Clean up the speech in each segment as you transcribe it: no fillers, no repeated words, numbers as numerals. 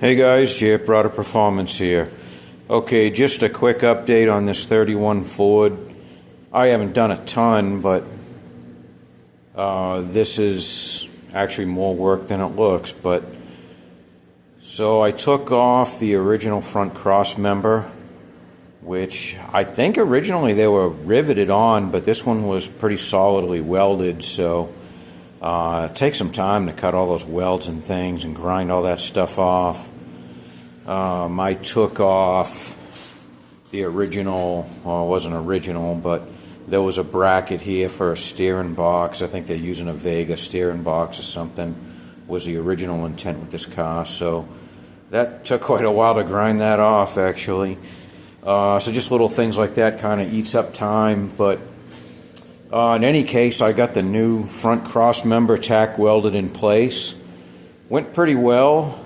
Hey guys, Jip, Broader Performance here. Okay, just a quick update on this 31 Ford. I haven't done a ton, but this is actually more work than it looks. So I took off the original front cross member, which I think originally they were riveted on, but this one was pretty solidly welded, so it takes some time to cut all those welds and things and grind all that stuff off. I took off the original, well, it wasn't original, but there was a bracket here for a steering box. I think they're using a Vega steering box or something, was the original intent with this car. So that took quite a while to grind that off, actually. So just little things like that kind of eats up time. But in any case, I got the new front cross member tack welded in place. Went pretty well.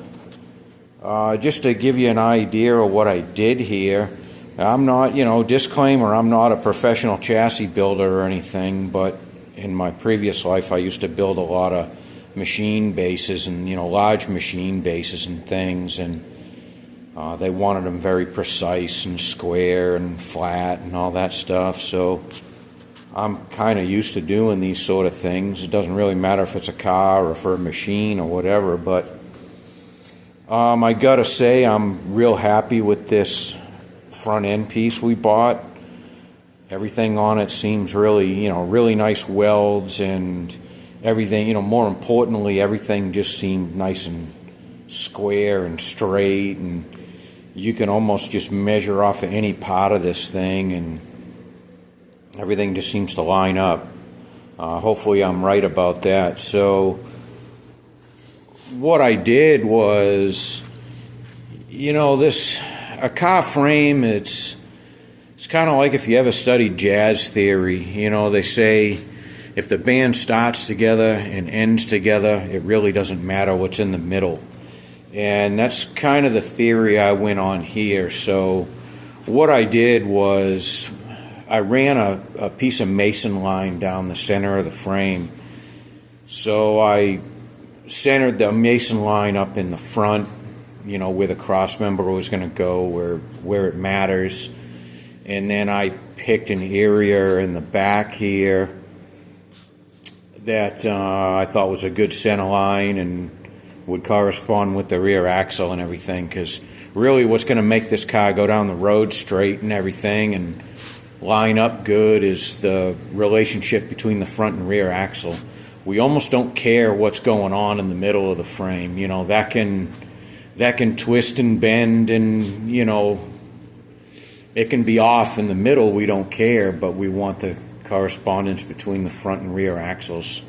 Just to give you an idea of what I did here, I'm not, disclaimer, I'm not a professional chassis builder or anything, but in my previous life I used to build a lot of machine bases and, large machine bases and things, and they wanted them very precise and square and flat and all that stuff, so I'm kind of used to doing these sort of things. It doesn't really matter if it's a car or for a machine or whatever, but I gotta say I'm real happy with this front end piece we bought. Everything on it seems really, really nice welds and everything, more importantly, everything just seemed nice and square and straight, and you can almost just measure off of any part of this thing and everything just seems to line up. Hopefully I'm right about that. So what I did was, a car frame, it's kind of like if you ever studied jazz theory. They say if the band starts together and ends together, it really doesn't matter what's in the middle. And that's kind of the theory I went on here. So what I did was I ran a piece of mason line down the center of the frame. So I centered the mason line up in the front, where the cross member was going to go, where it matters. And then I picked an area in the back here that I thought was a good center line and would correspond with the rear axle and everything, because really what's going to make this car go down the road straight and everything and line up good is the relationship between the front and rear axle. We almost don't care what's going on in the middle of the frame. That can twist and bend, and it can be off in the middle. We don't care, but we want the correspondence between the front and rear axles.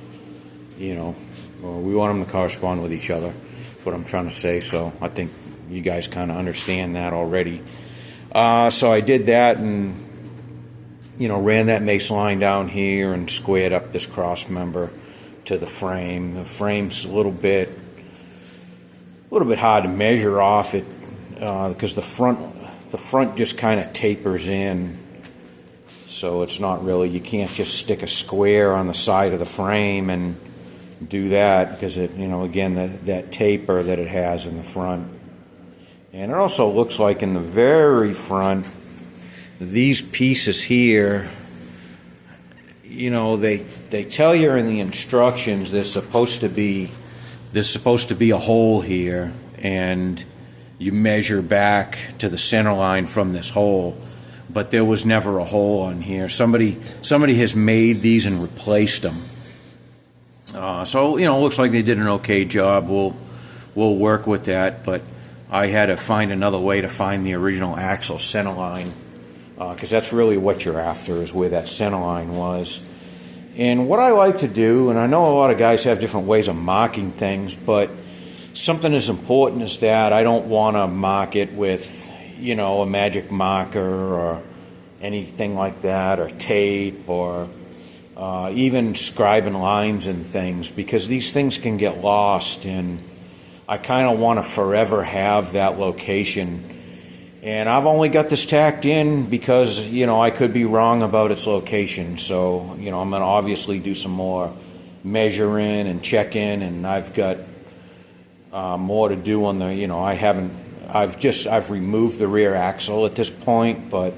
We want them to correspond with each other. That's what I'm trying to say. So I think you guys kind of understand that already. So I did that and ran that mason line down here and squared up this cross member to the frame. The frame's a little bit hard to measure off it because the front just kind of tapers in, so it's not really, you can't just stick a square on the side of the frame and do that, because it, again, that taper that it has in the front. And it also looks like in the very front, these pieces here, they tell you in the instructions there's supposed to be a hole here, and you measure back to the center line from this hole, but there was never a hole on here. Somebody has made these and replaced them. So it looks like they did an okay job. We'll work with that, but I had to find another way to find the original axle center line, because that's really what you're after, is where that center line was. And what I like to do, and I know a lot of guys have different ways of marking things, but something as important as that, I don't want to mark it with, a magic marker or anything like that, or tape, or even scribing lines and things, because these things can get lost, and I kind of want to forever have that location. And I've only got this tacked in because, I could be wrong about its location. So, I'm going to obviously do some more measuring and checking. And I've got more to do on the, I've removed the rear axle at this point, but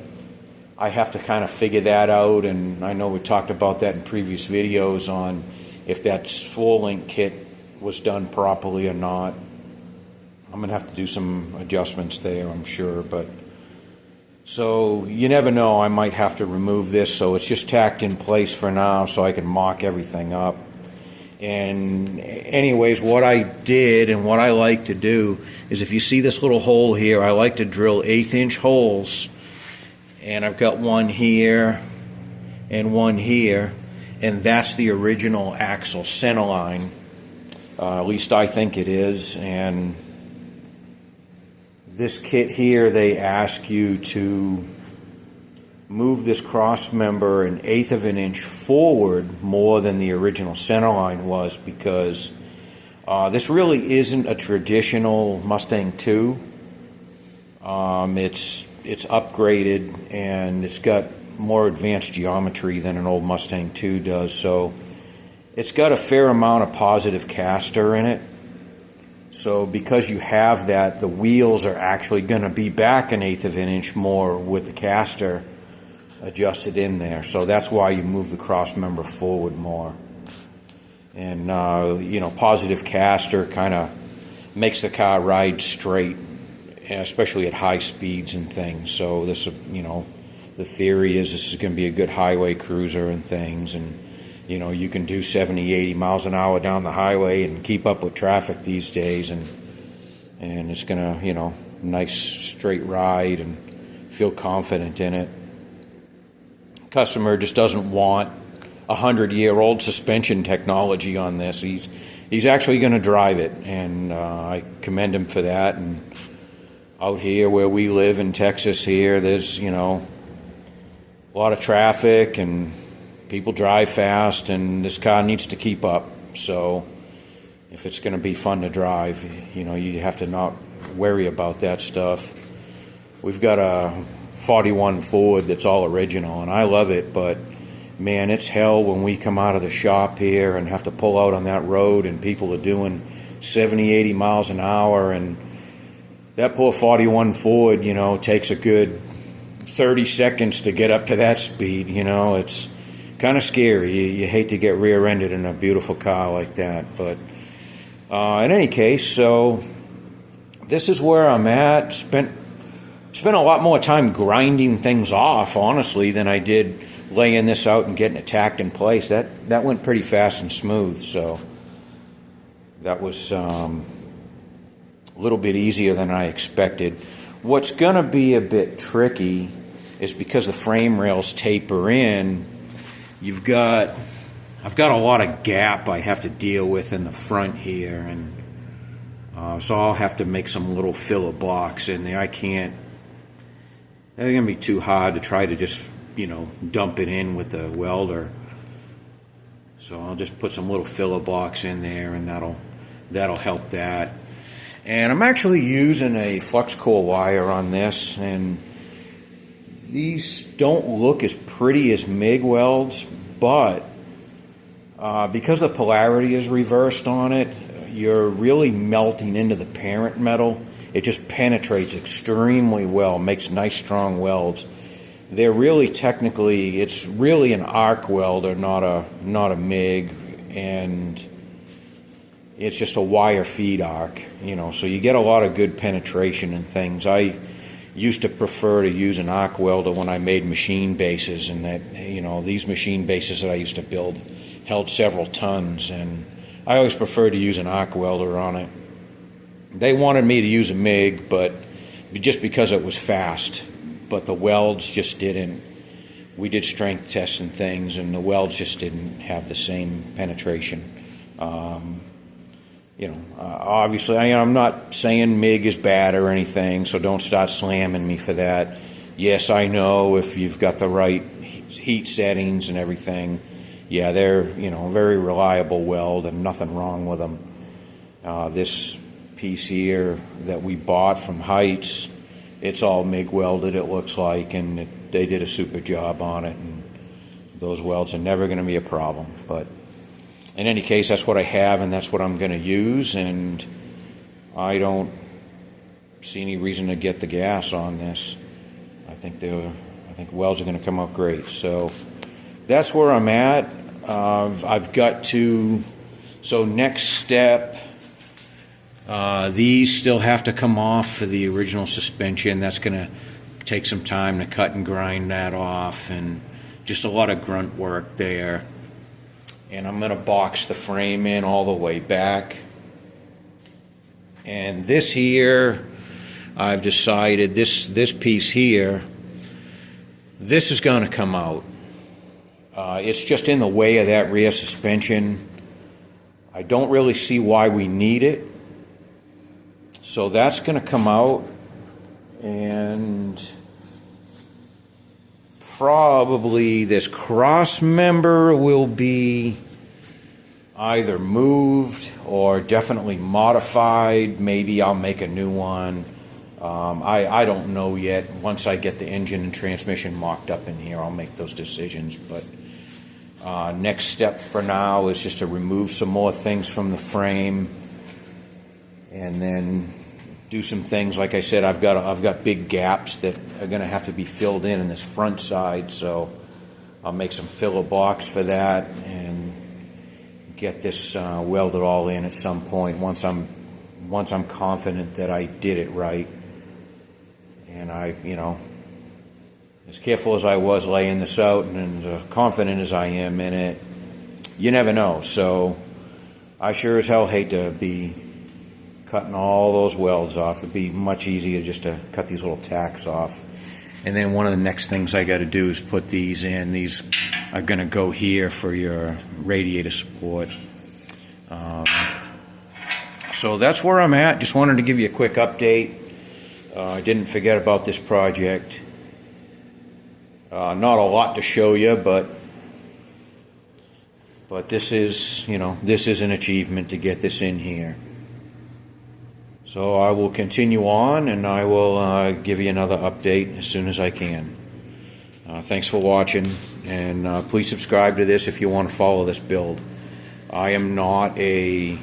I have to kind of figure that out, and I know we talked about that in previous videos on if that full link kit was done properly or not. I'm going to have to do some adjustments there, I'm sure, but so you never know, I might have to remove this, so it's just tacked in place for now so I can mock everything up. And anyways, what I did and what I like to do is, if you see this little hole here, I like to drill 1/8-inch holes, and I've got one here and one here, and that's the original axle center line. At least I think it is. And this kit here, they ask you to move this cross member 1/8 of an inch forward more than the original center line was, because this really isn't a traditional Mustang 2. It's upgraded, and it's got more advanced geometry than an old Mustang 2 does, so it's got a fair amount of positive caster in it. So because you have that, the wheels are actually going to be back 1/8 of an inch more with the caster adjusted in there. So that's why you move the cross member forward more. And positive caster kind of makes the car ride straight, especially at high speeds and things. So this, the theory is this is going to be a good highway cruiser and things, and you can do 70, 80 miles an hour down the highway and keep up with traffic these days, and it's going to, nice straight ride and feel confident in it. Customer just doesn't want 100-year-old suspension technology on this. He's actually going to drive it, and I commend him for that. And out here where we live in Texas here, there's, a lot of traffic and people drive fast, and this car needs to keep up. So if it's going to be fun to drive, you have to not worry about that stuff. We've got a 41 Ford that's all original, and I love it, but man, it's hell when we come out of the shop here and have to pull out on that road and people are doing 70, 80 miles an hour, and that poor 41 Ford, takes a good 30 seconds to get up to that speed. It's kind of scary. You hate to get rear-ended in a beautiful car like that. But in any case, so this is where I'm at. Spent a lot more time grinding things off, honestly, than I did laying this out and getting it tacked in place. That went pretty fast and smooth, so that was a little bit easier than I expected. What's going to be a bit tricky is because the frame rails taper in, I've got a lot of gap I have to deal with in the front here, and so I'll have to make some little filler blocks in there. They're going to be too hard to try to just, dump it in with the welder. So I'll just put some little filler blocks in there, and that'll help that. And I'm actually using a flux core wire on this, and these don't look as pretty as MIG welds, but because the polarity is reversed on it, you're really melting into the parent metal. It just penetrates extremely well, makes nice strong welds. They're really technically, it's really an arc welder, not a MIG, and it's just a wire feed arc, so you get a lot of good penetration and things. I used to prefer to use an arc welder when I made machine bases, and that, these machine bases that I used to build held several tons, and I always preferred to use an arc welder on it. They wanted me to use a MIG, but just because it was fast, but the welds just didn't. We did strength tests and things, and the welds just didn't have the same penetration. Obviously, I'm not saying MIG is bad or anything, so don't start slamming me for that. Yes, I know if you've got the right heat settings and everything, yeah, they're, very reliable weld and nothing wrong with them. This piece here that we bought from Heights, it's all MIG welded, it looks like, and they did a super job on it, and those welds are never going to be a problem. But in any case, that's what I have, and that's what I'm going to use, and I don't see any reason to get the gas on this. I think welds are going to come out great. So that's where I'm at. I've got to. So next step. These still have to come off for the original suspension. That's going to take some time to cut and grind that off, and just a lot of grunt work there. And I'm going to box the frame in all the way back. And this here, I've decided this piece here, this is going to come out. It's just in the way of that rear suspension. I don't really see why we need it. So that's going to come out, and probably this cross member will be either moved or definitely modified. Maybe I'll make a new one. I don't know yet. Once I get the engine and transmission mocked up in here, I'll make those decisions. But next step for now is just to remove some more things from the frame, and then do some things. Like I said, I've got big gaps that are going to have to be filled in this front side, so I'll make some filler blocks for that and get this welded all in at some point once I'm confident that I did it right. And as careful as I was laying this out, and as confident as I am in it, you never know. So I sure as hell hate to be cutting all those welds off. It'd be much easier just to cut these little tacks off. And then one of the next things I got to do is put these in. These are going to go here for your radiator support. So that's where I'm at. Just wanted to give you a quick update. I didn't forget about this project. Not a lot to show you, but this is, this is an achievement to get this in here. So I will continue on, and I will give you another update as soon as I can. Thanks for watching, and please subscribe to this if you want to follow this build. I am not a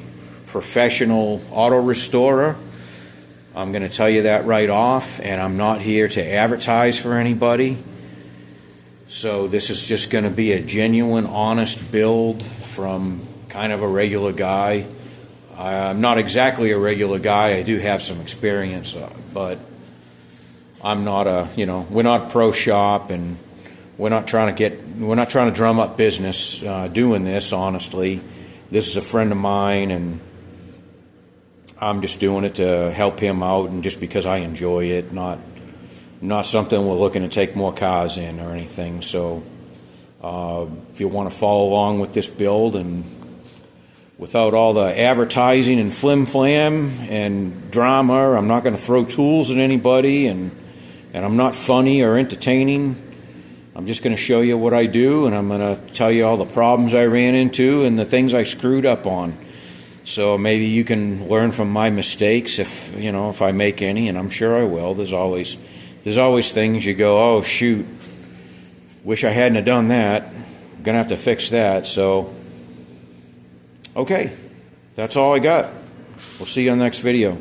professional auto restorer. I'm going to tell you that right off, and I'm not here to advertise for anybody. So this is just going to be a genuine, honest build from kind of a regular guy. I'm not exactly a regular guy. I do have some experience, but I'm not we're not a pro shop, and we're not trying to drum up business doing this. Honestly, this is a friend of mine, and I'm just doing it to help him out, and just because I enjoy it, not something we're looking to take more cars in or anything. So if you want to follow along with this build, and without all the advertising and flim-flam and drama, I'm not going to throw tools at anybody, and I'm not funny or entertaining. I'm just going to show you what I do, and I'm going to tell you all the problems I ran into and the things I screwed up on. So maybe you can learn from my mistakes if I make any, and I'm sure I will. There's always things you go, oh shoot, wish I hadn't have done that. I'm going to have to fix that. So okay, that's all I got. We'll see you on the next video.